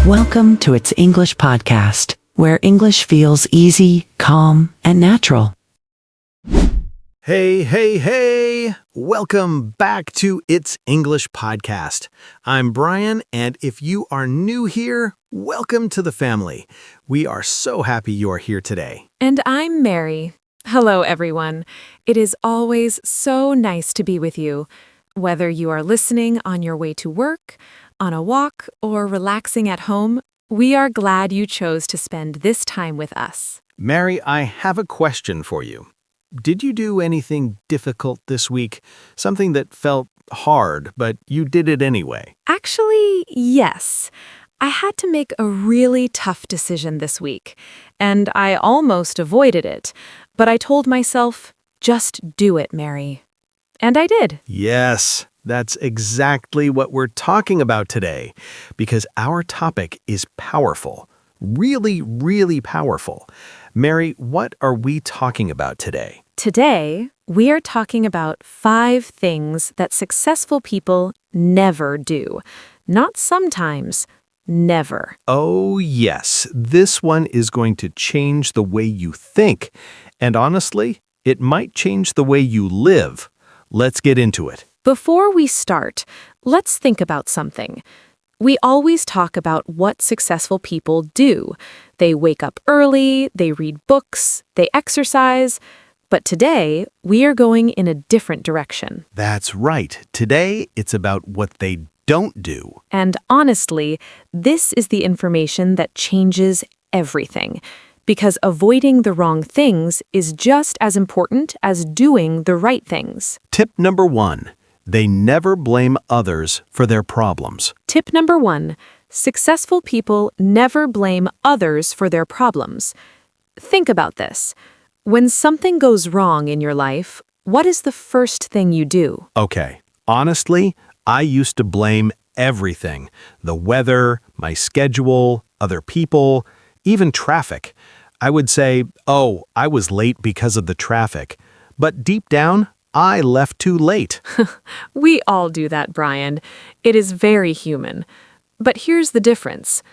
Welcome to It's English Podcast, where English feels easy, calm, and natural. Hey, hey, hey! Welcome back to It's English Podcast. I'm Brian, and if you are new here, welcome to the family. We are so happy you're here today. And I'm Mary. Hello, everyone. It is always so nice to be with you. Whether you are listening on your way to work, on a walk, or relaxing at home, we are glad you chose to spend this time with us. Mary, I have a question for you. Did you do anything difficult this week? Something that felt hard, but you did it anyway? Actually, yes. I had to make a really tough decision this week, and I almost avoided it. But I told myself, just do it, Mary. And I did. Yes, that's exactly what we're talking about today, because our topic is powerful. Really, really powerful. Mary, what are we talking about today? Today, we are talking about 5 things that successful people never do. Not sometimes, never. Oh, yes. This one is going to change the way you think. And honestly, it might change the way you live. Let's get into it. Before we start, let's think about something. We always talk about what successful people do. They wake up early, they read books, they exercise. But today, we are going in a different direction. That's right. Today, it's about what they don't do. And honestly, this is the information that changes everything. Because avoiding the wrong things is just as important as doing the right things. Tip number 1. They never blame others for their problems. Tip number 1. Successful people never blame others for their problems. Think about this. When something goes wrong in your life, what is the first thing you do? Okay, honestly, I used to blame everything. The weather, my schedule, other people, even traffic. I would say, oh, I was late because of the traffic. But deep down, I left too late. We all do that, Brian. It is very human. But here's the difference.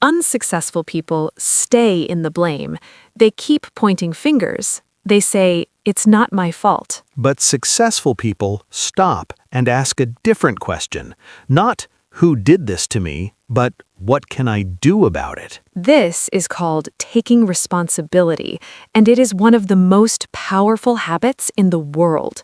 Unsuccessful people stay in the blame. They keep pointing fingers. They say, it's not my fault. But successful people stop and ask a different question. Not, who did this to me, but what can I do about it? This is called taking responsibility, and it is one of the most powerful habits in the world.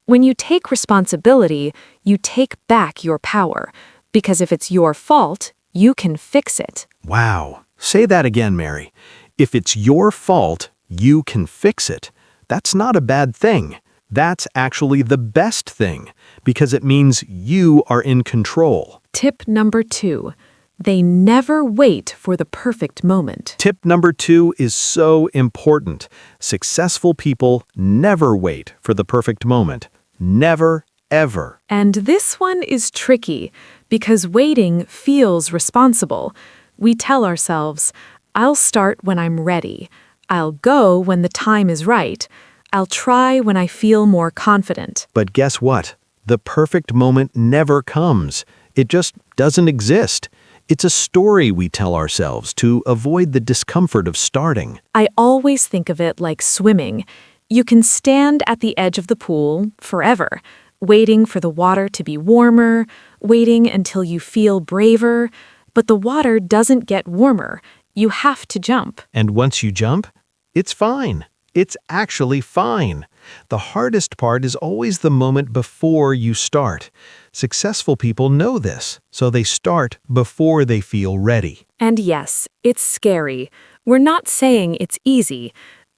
When you take responsibility, you take back your power, because if it's your fault, you can fix it. Wow. Say that again, Mary. If it's your fault, you can fix it. That's not a bad thing. That's actually the best thing, because it means you are in control. Tip number 2. They never wait for the perfect moment. Tip number 2 is so important. Successful people never wait for the perfect moment. Never, ever. And this one is tricky because waiting feels responsible. We tell ourselves, I'll start when I'm ready. I'll go when the time is right. I'll try when I feel more confident. But guess what? The perfect moment never comes. It just doesn't exist. It's a story we tell ourselves to avoid the discomfort of starting. I always think of it like swimming. You can stand at the edge of the pool forever, waiting for the water to be warmer, waiting until you feel braver, but the water doesn't get warmer. You have to jump. And once you jump, it's fine. It's actually fine. The hardest part is always the moment before you start. Successful people know this, so they start before they feel ready. And yes, it's scary. We're not saying it's easy.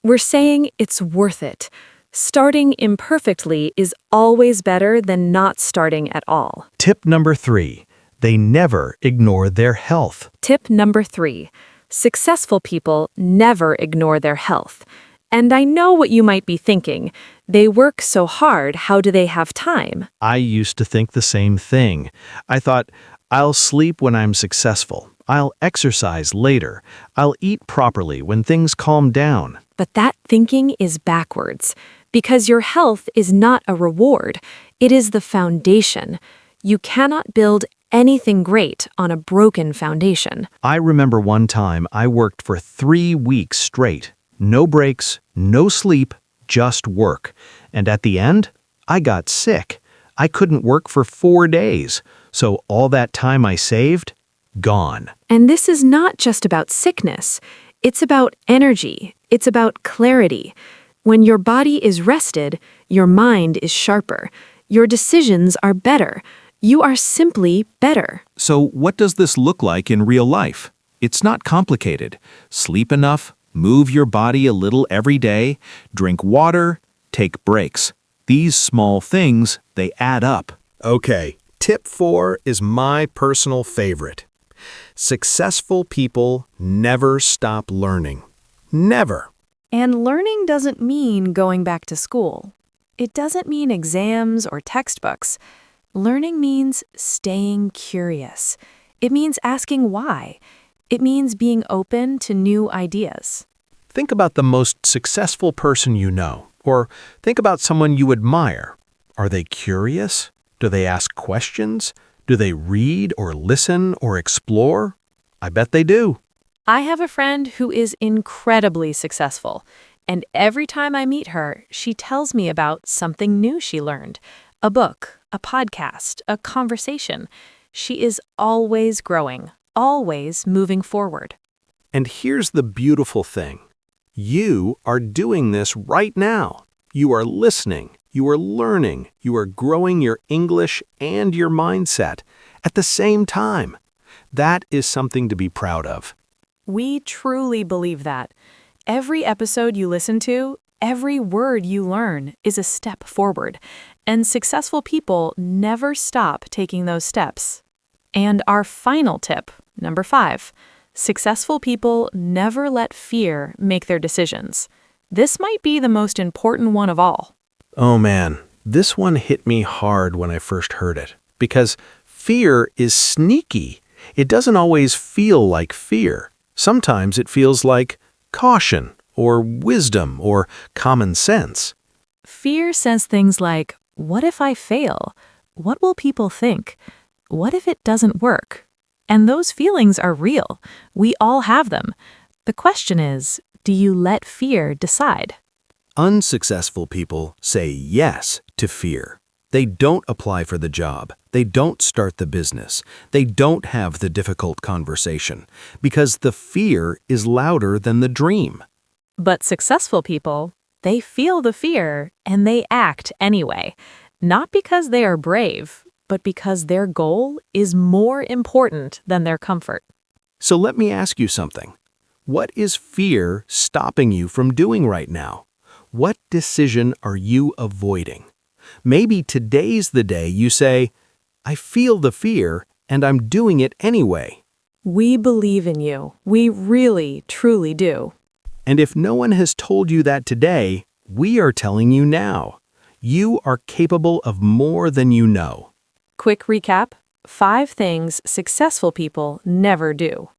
We're saying it's worth it. Starting imperfectly is always better than not starting at all. Tip number 3. They never ignore their health. Tip number 3. Successful people never ignore their health. And I know what you might be thinking. They work so hard, how do they have time? I used to think the same thing. I thought, I'll sleep when I'm successful. I'll exercise later. I'll eat properly when things calm down. But that thinking is backwards, because your health is not a reward. It is the foundation. You cannot build anything great on a broken foundation. I remember one time I worked for 3 weeks straight. No breaks, no sleep, just work. And at the end, I got sick. I couldn't work for 4 days. So all that time I saved, gone. And this is not just about sickness. It's about energy. It's about clarity. When your body is rested, your mind is sharper. Your decisions are better. You are simply better. So what does this look like in real life? It's not complicated. Sleep enough, move your body a little every day, drink water, take breaks. These small things, they add up. Okay, tip 4 is my personal favorite. Successful people never stop learning. Never. And learning doesn't mean going back to school. It doesn't mean exams or textbooks. Learning means staying curious. It means asking why. It means being open to new ideas. Think about the most successful person you know, or think about someone you admire. Are they curious? Do they ask questions? Do they read or listen or explore? I bet they do. I have a friend who is incredibly successful, and every time I meet her, she tells me about something new she learned. A book, a podcast, a conversation. She is always growing, always moving forward. And here's the beautiful thing. You are doing this right now. You are listening. You are learning. You are growing your English and your mindset at the same time. That is something to be proud of. We truly believe that. Every episode you listen to, every word you learn is a step forward, and successful people never stop taking those steps. And our final tip, number 5, successful people never let fear make their decisions. This might be the most important one of all. Oh man, this one hit me hard when I first heard it, because fear is sneaky. It doesn't always feel like fear. Sometimes it feels like caution or wisdom or common sense. Fear says things like, what if I fail? What will people think? What if it doesn't work? And those feelings are real. We all have them. The question is, do you let fear decide? Unsuccessful people say yes to fear. They don't apply for the job. They don't start the business. They don't have the difficult conversation because the fear is louder than the dream. But successful people, they feel the fear and they act anyway. Not because they are brave, but because their goal is more important than their comfort. So let me ask you something. What is fear stopping you from doing right now? What decision are you avoiding? Maybe today's the day you say, I feel the fear and I'm doing it anyway. We believe in you. We really, truly do. And if no one has told you that today, we are telling you now. You are capable of more than you know. Quick recap, 5 things successful people never do.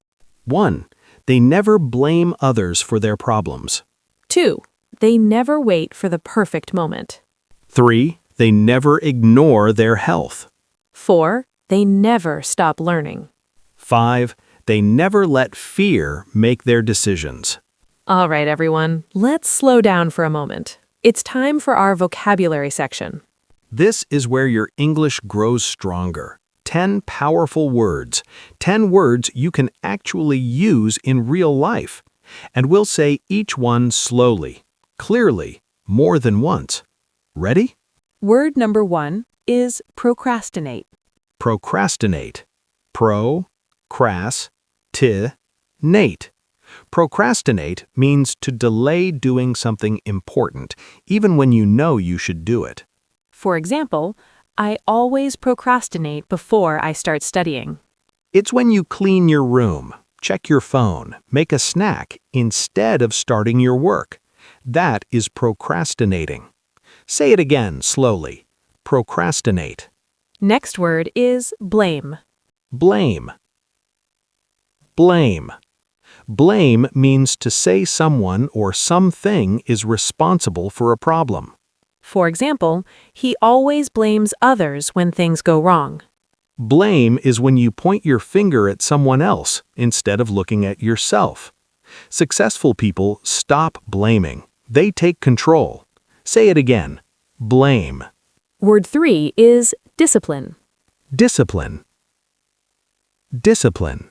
1. They never blame others for their problems. 2. They never wait for the perfect moment. 3. They never ignore their health. 4. They never stop learning. 5. They never let fear make their decisions. All right, everyone, let's slow down for a moment. It's time for our vocabulary section. This is where your English grows stronger. 10 powerful words. 10 words you can actually use in real life. And we'll say each one slowly, clearly, more than once. Ready? Word number 1 is procrastinate. Procrastinate. Pro-cras-ti-nate. Procrastinate means to delay doing something important, even when you know you should do it. For example, I always procrastinate before I start studying. It's when you clean your room, check your phone, make a snack instead of starting your work. That is procrastinating. Say it again slowly. Procrastinate. Next word is blame. Blame. Blame. Blame means to say someone or something is responsible for a problem. For example, he always blames others when things go wrong. Blame is when you point your finger at someone else instead of looking at yourself. Successful people stop blaming. They take control. Say it again. Blame. Word 3 is discipline. Discipline. Discipline.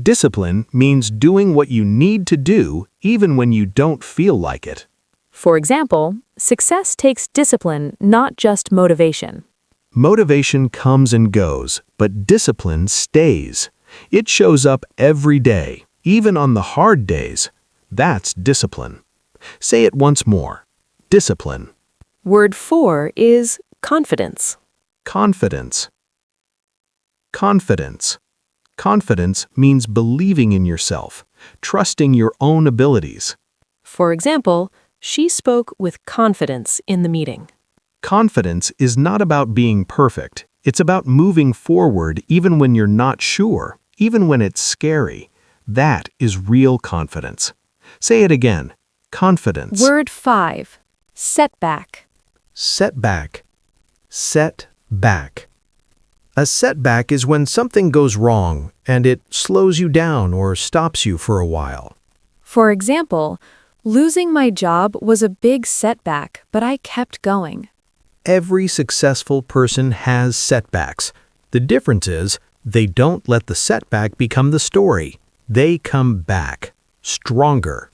Discipline means doing what you need to do even when you don't feel like it. For example, success takes discipline, not just motivation. Motivation comes and goes, but discipline stays. It shows up every day, even on the hard days. That's discipline. Say it once more. Discipline. Word 4 is confidence. Confidence. Confidence. Confidence means believing in yourself, trusting your own abilities. For example, she spoke with confidence in the meeting. Confidence is not about being perfect. It's about moving forward even when you're not sure, even when it's scary. That is real confidence. Say it again. Confidence. Word 5, setback. Setback. Setback. A setback is when something goes wrong and it slows you down or stops you for a while. For example, losing my job was a big setback, but I kept going. Every successful person has setbacks. The difference is they don't let the setback become the story. They come back, stronger.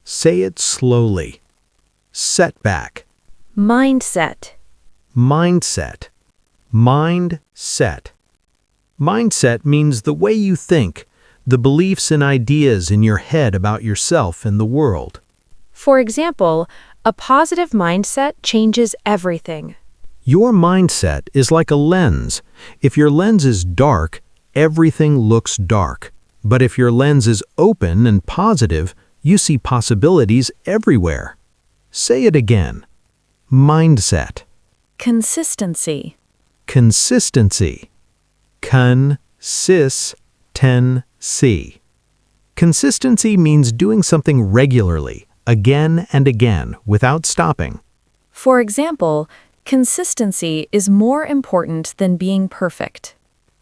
Say it slowly. Setback. Mindset. Mindset. Mindset. Mindset means the way you think, the beliefs and ideas in your head about yourself and the world. For example, a positive mindset changes everything. Your mindset is like a lens. If your lens is dark, everything looks dark. But if your lens is open and positive, you see possibilities everywhere. Say it again. Mindset. Consistency. Consistency. Consistency. Consistency means doing something regularly, again and again, without stopping. For example, consistency is more important than being perfect.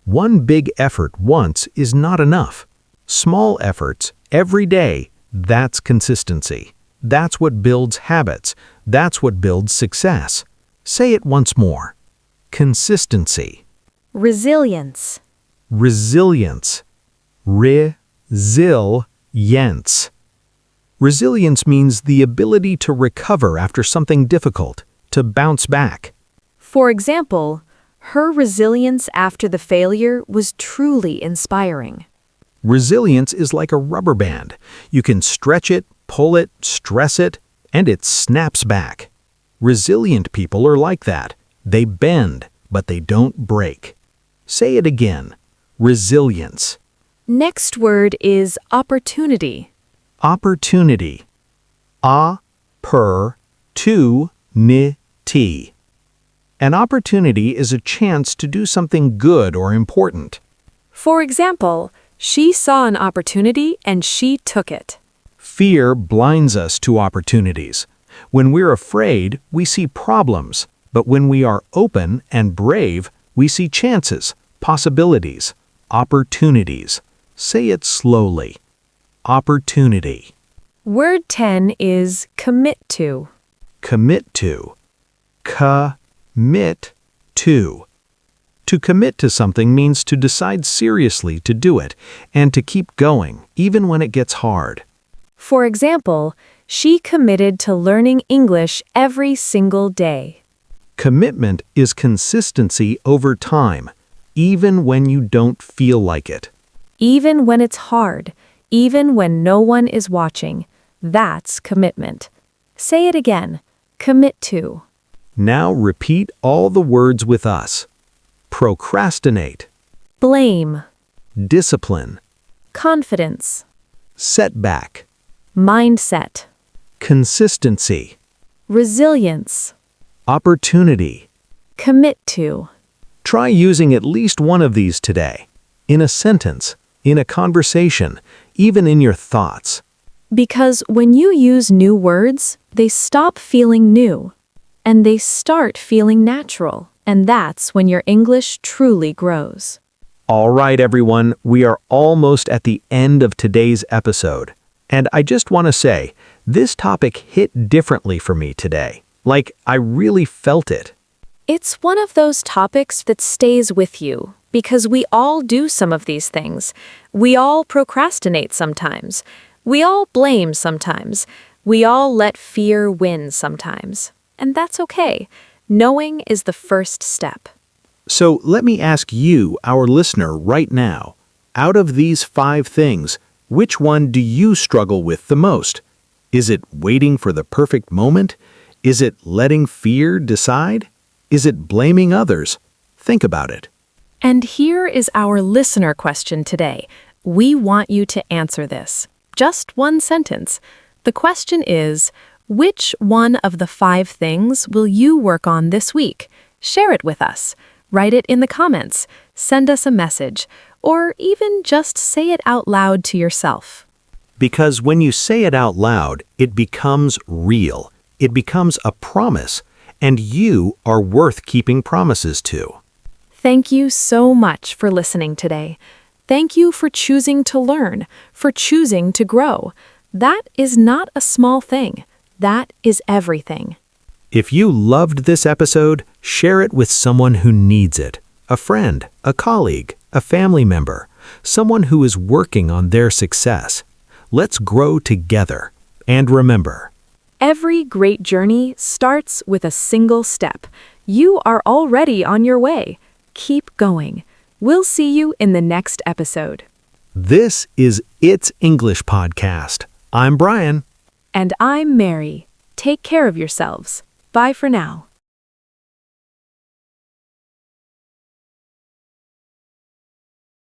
One big effort once is not enough. Small efforts, every day, that's consistency. That's what builds habits. That's what builds success. Say it once more. Consistency. Resilience. Resilience. Resilience. Resilience means the ability to recover after something difficult, to bounce back. For example, her resilience after the failure was truly inspiring. Resilience is like a rubber band. You can stretch it, pull it, stress it, and it snaps back. Resilient people are like that. They bend, but they don't break. Say it again. Resilience. Next word is opportunity. Opportunity. A-per-tu-ni-ti. An opportunity is a chance to do something good or important. For example, she saw an opportunity and she took it. Fear blinds us to opportunities. When we're afraid, we see problems. But when we are open and brave, we see chances, possibilities, opportunities. Say it slowly. Opportunity. Word 10 is commit to. Commit to. Commit to. To commit to something means to decide seriously to do it and to keep going, even when it gets hard. For example, she committed to learning English every single day. Commitment is consistency over time, even when you don't feel like it. Even when it's hard, even when no one is watching, that's commitment. Say it again. Commit to. Now repeat all the words with us. Procrastinate. Blame. Discipline. Confidence. Setback. Mindset. Consistency. Resilience. Opportunity. Commit to. Try using at least one of these today. In a sentence, in a conversation, even in your thoughts. Because when you use new words, they stop feeling new. and they start feeling natural, and that's when your English truly grows. All right, everyone, we are almost at the end of today's episode. And I just want to say, this topic hit differently for me today. Like, I really felt it. It's one of those topics that stays with you, because we all do some of these things. We all procrastinate sometimes. We all blame sometimes. We all let fear win sometimes. And that's okay. Knowing is the first step. So let me ask you, our listener, right now, out of these 5 things, which one do you struggle with the most? Is it waiting for the perfect moment? Is it letting fear decide? Is it blaming others? Think about it. And here is our listener question today. We want you to answer this. Just one sentence. The question is, which one of the 5 things will you work on this week? Share it with us. Write it in the comments. Send us a message. Or even just say it out loud to yourself. Because when you say it out loud, it becomes real. It becomes a promise. And you are worth keeping promises to. Thank you so much for listening today. Thank you for choosing to learn, for choosing to grow. That is not a small thing. That is everything. If you loved this episode, share it with someone who needs it. A friend, a colleague, a family member, someone who is working on their success. Let's grow together. And remember, Every great journey starts with a single step. You are already on your way. Keep going. We'll see you in the next episode. this is It's English Podcast. I'm Brian. And I'm Mary. Take care of yourselves. Bye for now.